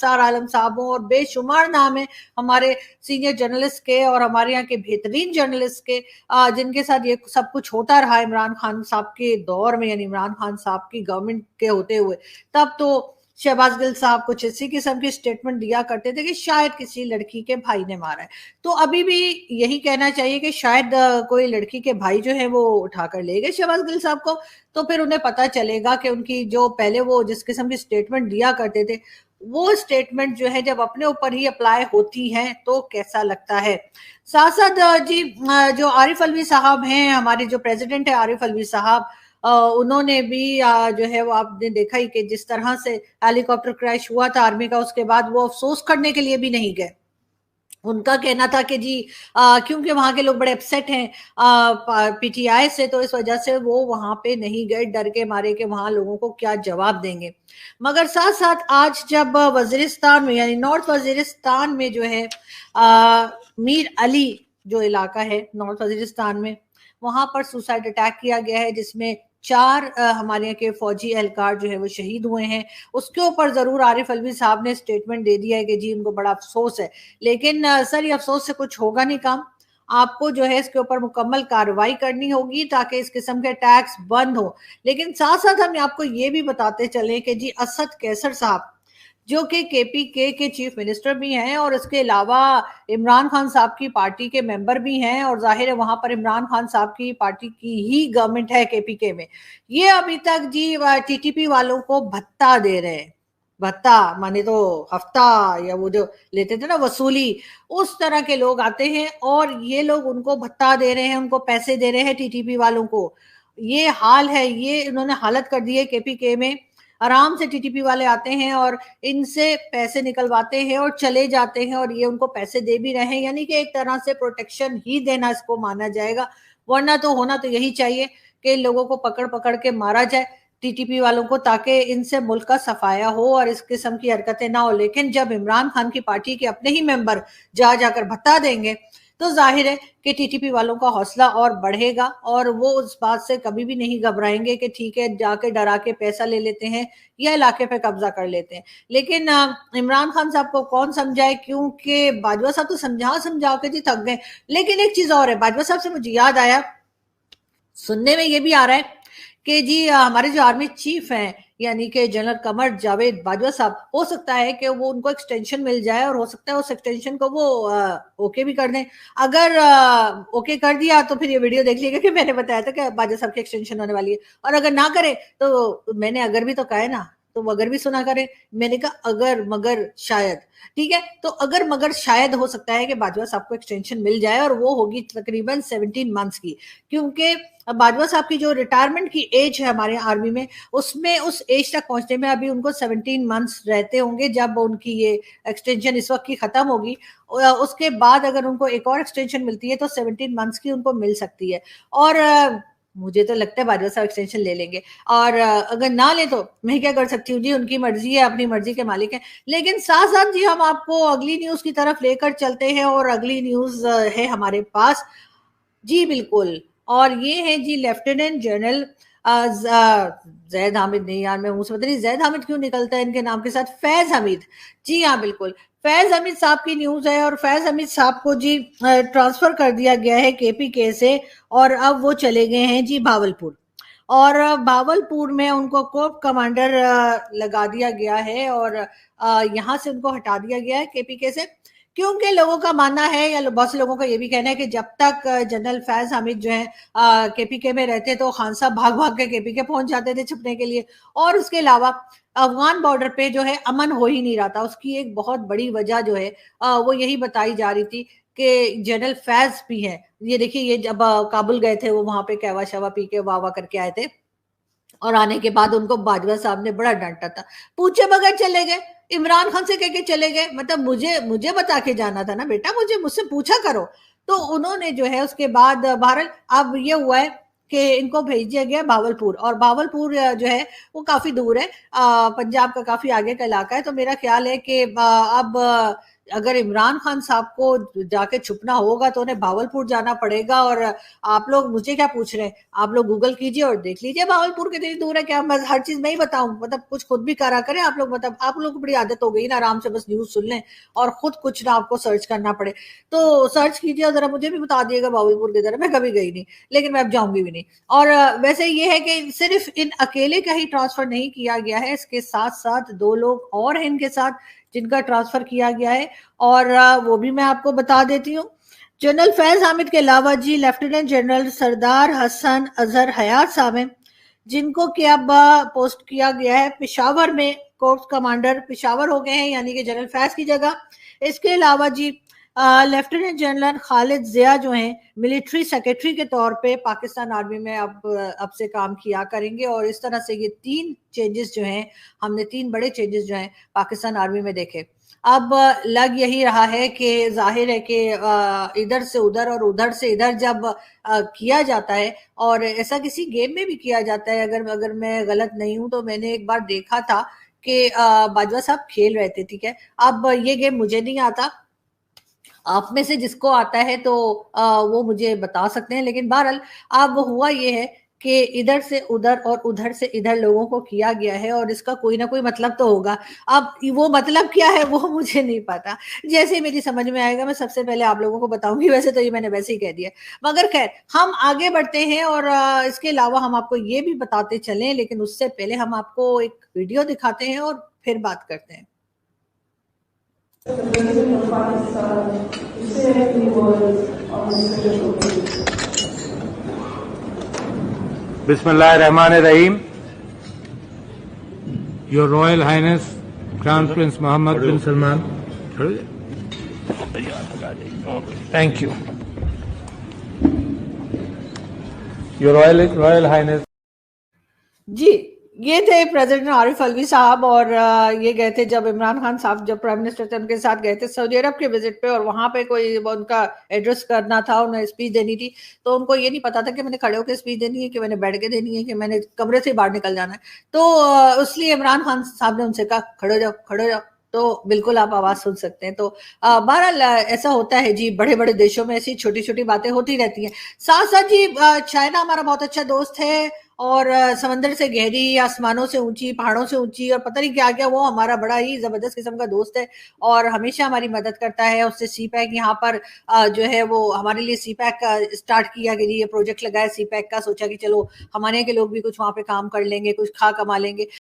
मुख्तार आलम साहब हों, और बेशुमार नाम है हमारे सीनियर जर्नलिस्ट के और हमारे यहाँ के बेहतरीन जर्नलिस्ट के, जिनके साथ ये सब कुछ होता रहा इमरान खान साहब के दौर में, यानी इमरान खान साहब की गवर्नमेंट के होते हुए। तब तो शहबाज गिल साहब कुछ इसी किस्म की स्टेटमेंट दिया करते थे कि शायद किसी लड़की के भाई ने मारा है। तो अभी भी यही कहना चाहिए कि शायद कोई लड़की के भाई जो है वो उठाकर ले गए शहबाज गिल साहब को, तो फिर उन्हें पता चलेगा कि उनकी जो पहले वो जिस किस्म की स्टेटमेंट दिया करते थे, वो स्टेटमेंट जो है जब अपने ऊपर ही अप्लाई होती है तो कैसा लगता है। साथ साथ जी जो आरिफ अलवी साहब हैं, हमारे जो प्रेसिडेंट है आरिफ अलवी साहब, उन्होंने भी जो है वो आपने देखा ही कि जिस तरह से हेलीकॉप्टर क्रैश हुआ था आर्मी का, उसके बाद वो अफसोस करने के लिए भी नहीं गए। उनका कहना था कि जी क्योंकि वहां के लोग बड़े अपसेट हैं पीटीआई से, तो इस वजह से वो वहां पे नहीं गए, डर के मारे कि वहां लोगों को क्या जवाब देंगे। मगर साथ साथ आज जब वजीरिस्तान में, यानी नॉर्थ वजीरिस्तान में जो है मीर अली जो इलाका है नॉर्थ वजीरिस्तान में, वहां पर सुसाइड अटैक किया गया है, जिसमें 4 हमारे यहाँ के फौजी एहलकार जो है वो शहीद हुए हैं। उसके ऊपर जरूर आरिफ अलवी साहब ने स्टेटमेंट दे दिया है कि जी उनको बड़ा अफसोस है, लेकिन सर ये अफसोस से कुछ होगा नहीं काम। आपको जो है इसके ऊपर मुकम्मल कार्रवाई करनी होगी ताकि इस किस्म के अटैक्स बंद हो। लेकिन साथ साथ हम आपको ये भी बताते चले कि जी असद कैसर साहब जो कि केपीके के चीफ मिनिस्टर भी हैं और इसके अलावा इमरान खान साहब की पार्टी के मेंबर भी हैं, और जाहिर है वहां पर इमरान खान साहब की पार्टी की ही गवर्नमेंट है केपीके में, ये अभी तक जी टीटीपी वालों को भत्ता दे रहे हैं। भत्ता माने तो हफ्ता, या वो जो लेते थे ना वसूली, उस तरह के लोग आते हैं और ये लोग उनको भत्ता दे रहे हैं, उनको पैसे दे रहे हैं टीटीपी वालों को। ये हाल है, ये इन्होंने हालत कर दी है केपीके में। आराम से टीटीपी वाले आते हैं और इनसे पैसे निकलवाते हैं और चले जाते हैं, और ये उनको पैसे दे भी रहे हैं, यानी कि एक तरह से प्रोटेक्शन ही देना इसको माना जाएगा। वरना तो होना तो यही चाहिए कि लोगों को पकड़ पकड़ के मारा जाए टीटीपी वालों को, ताकि इनसे मुल्क का सफाया हो और इस किस्म की हरकतें ना हो। लेकिन जब इमरान खान की पार्टी के अपने ही मेंबर जा जाकर भत्ता देंगे तो जाहिर है कि टीटीपी वालों का हौसला और बढ़ेगा, और वो उस बात से कभी भी नहीं घबराएंगे कि ठीक है जाके डरा के पैसा ले लेते हैं या इलाके पे कब्जा कर लेते हैं। लेकिन इमरान खान साहब को कौन समझाए, क्योंकि बाजवा साहब तो समझा समझा के जी थक गए। लेकिन एक चीज और है, बाजवा साहब से मुझे याद आया, सुनने में ये भी आ रहा है कि जी हमारे जो आर्मी चीफ हैं यानी कि जनरल कमर जावेद बाजवा साहब, हो सकता है कि वो उनको एक्सटेंशन मिल जाए और हो सकता है उस एक्सटेंशन को वो ओके भी कर दें। अगर ओके कर दिया तो फिर ये वीडियो देख लीजिएगा कि मैंने बताया था कि बाजवा साहब की एक्सटेंशन होने वाली है, और अगर ना करे तो मैंने अगर भी तो कहा है ना, तो वो अगर भी सुना करे, मैंने कहा अगर मगर शायद, ठीक है। तो अगर मगर शायद हो सकता है कि बाजवा साहब को एक्सटेंशन मिल जाए और वो होगी तकरीबन 17 मंथ्स की, क्योंकि बाजवा साहब की जो रिटायरमेंट की एज है हमारे आर्मी में, उसमें उस एज तक पहुंचने में अभी उनको 17 मंथ्स रहते होंगे जब उनकी ये एक्सटेंशन इस वक्त की खत्म होगी। उसके बाद अगर उनको एक और एक्सटेंशन मिलती है तो 17 मंथ्स की उनको मिल सकती है। और मुझे तो लगता है बाजवा साहब एक्सटेंशन ले लेंगे, और अगर ना ले तो मैं क्या कर सकती हूँ जी, उनकी मर्जी है, अपनी मर्जी के मालिक है। लेकिन साथ साथ जी हम आपको अगली न्यूज की तरफ लेकर चलते हैं, और अगली न्यूज है हमारे पास जी बिल्कुल, और ये है जी लेफ्टिनेंट जनरल जैद हामिद, नहीं यार मैं मुंह से पता नहीं जैद हामिद क्यों निकलता है इनके नाम के साथ, फैज हमीद। जी हाँ बिल्कुल, फैज हमीद साहब की न्यूज है, और फैज हमीद साहब को जी ट्रांसफर कर दिया गया है केपीके से, और अब वो चले गए हैं जी भावलपुर। और भावलपुर में उनको कोर कमांडर लगा दिया गया है, और यहाँ से उनको हटा दिया गया है केपीके से, क्योंकि लोगों का मानना है, या बहुत से लोगों का ये भी कहना है कि जब तक जनरल फैज हामिद जो है केपीके में रहते तो खान साहब भाग भाग के केपीके पहुंच जाते थे छुपने के लिए, और उसके अलावा अफगान बॉर्डर पे जो है अमन हो ही नहीं रहा था। उसकी एक बहुत बड़ी वजह जो है वो यही बताई जा रही थी कि जनरल फैज भी है, ये देखिए ये जब काबुल गए थे वो वहां पे कहवा शवा पी के वाह वाह करके आए थे, और आने के बाद उनको बाजवा साहब ने बड़ा डांटा था, पूछे बगैर चले गए, इमरान खान से कह के चले गए, मतलब मुझे मुझे बता के जाना था ना बेटा, मुझसे पूछा करो। तो उन्होंने जो है उसके बाद बहरहाल अब ये हुआ है कि इनको भेज दिया गया भावलपुर, और भावलपुर जो है वो काफी दूर है, पंजाब का काफी आगे का इलाका है। तो मेरा ख्याल है कि अब अगर इमरान खान साहब को जाके छुपना होगा तो उन्हें भावलपुर जाना पड़ेगा। और आप लोग मुझे क्या पूछ रहे हैं, आप लोग गूगल कीजिए और देख लीजिए भावलपुर कितनी दूर है। क्या मैं हर चीज मैं ही बताऊं? मतलब कुछ खुद भी करा करें आप लोग। मतलब आप लोग को बड़ी आदत हो गई ना, आराम से बस न्यूज सुन लें और खुद कुछ ना आपको सर्च करना पड़े। तो सर्च कीजिए और जरा मुझे भी बता दिएगा भावलपुर किधर है। मैं कभी गई नहीं, लेकिन मैं अब जाऊंगी भी नहीं। और वैसे ये है कि सिर्फ इन अकेले का ही ट्रांसफर नहीं किया गया है, इसके साथ साथ 2 लोग और हैं इनके साथ जिनका ट्रांसफर किया गया है। और वो भी मैं आपको बता देती हूँ। जनरल फैज हामिद के अलावा जी लेफ्टिनेंट जनरल सरदार हसन अजहर हयात साहब हैं, जिनको कि अब पोस्ट किया गया है पेशावर में। कोर्प्स कमांडर पेशावर हो गए हैं, यानी कि जनरल फैज की जगह। इसके अलावा जी लेफ्टिनेंट जनरल खालिद जिया जो हैं मिलिट्री सेक्रेटरी के तौर पे पाकिस्तान आर्मी में अब से काम किया करेंगे। और इस तरह से ये 3 चेंजेस जो हैं, हमने 3 बड़े चेंजेस जो हैं पाकिस्तान आर्मी में देखे। अब लग यही रहा है कि जाहिर है कि इधर से उधर और उधर से इधर जब किया जाता है, और ऐसा किसी गेम में भी किया जाता है, अगर अगर मैं गलत नहीं हूं तो मैंने एक बार देखा था कि बाजवा साहब खेल रहे थे, ठीक है। अब ये गेम मुझे नहीं आता, आप में से जिसको आता है तो वो मुझे बता सकते हैं। लेकिन बहरहाल अब हुआ ये है कि इधर से उधर और उधर से इधर लोगों को किया गया है, और इसका कोई ना कोई मतलब तो होगा। अब वो मतलब क्या है वो मुझे नहीं पता। जैसे ही मेरी समझ में आएगा मैं सबसे पहले आप लोगों को बताऊंगी। वैसे तो ये मैंने वैसे ही कह दिया, मगर खैर हम आगे बढ़ते हैं। और इसके अलावा हम आपको ये भी बताते चलें, लेकिन उससे पहले हम आपको एक वीडियो दिखाते हैं और फिर बात करते हैं। Bismillahirrahmanirrahim. Your Royal Highness Crown Prince Mohammed bin Salman. Thank you. Your Royal Highness. जी, ये थे प्रेसिडेंट आरिफ अलवी साहब। और ये गए थे जब इमरान खान साहब जब प्राइम मिनिस्टर थे उनके साथ गए थे सऊदी अरब के विजिट पे, और वहां पे कोई उनका एड्रेस करना था, उन्हें स्पीच देनी थी। तो उनको ये नहीं पता था कि मैंने खड़े होकर स्पीच देनी है, कि मैंने बैठ के देनी है, कि मैंने कमरे से बाहर निकल जाना है। तो इसलिए इमरान खान साहब ने उनसे कहा खड़े हो जाओ, खड़े हो जाओ। तो बिल्कुल आप आवाज सुन सकते हैं। तो बहरहाल ऐसा होता है जी, बड़े बड़े देशों में ऐसी छोटी छोटी बातें होती रहती हैं। साथ साथ जी चाइना हमारा बहुत अच्छा दोस्त है, और समंदर से गहरी, आसमानों से ऊंची, पहाड़ों से ऊंची, और पता नहीं क्या क्या, वो हमारा बड़ा ही जबरदस्त किस्म का दोस्त है और हमेशा हमारी मदद करता है। उससे सी पैक यहाँ पर जो है वो हमारे लिए सी पैक का स्टार्ट किया कि ये प्रोजेक्ट लगाया सी पैक का, सोचा कि चलो हमारे के लोग भी कुछ वहां पे काम कर लेंगे, कुछ खा कमा लेंगे।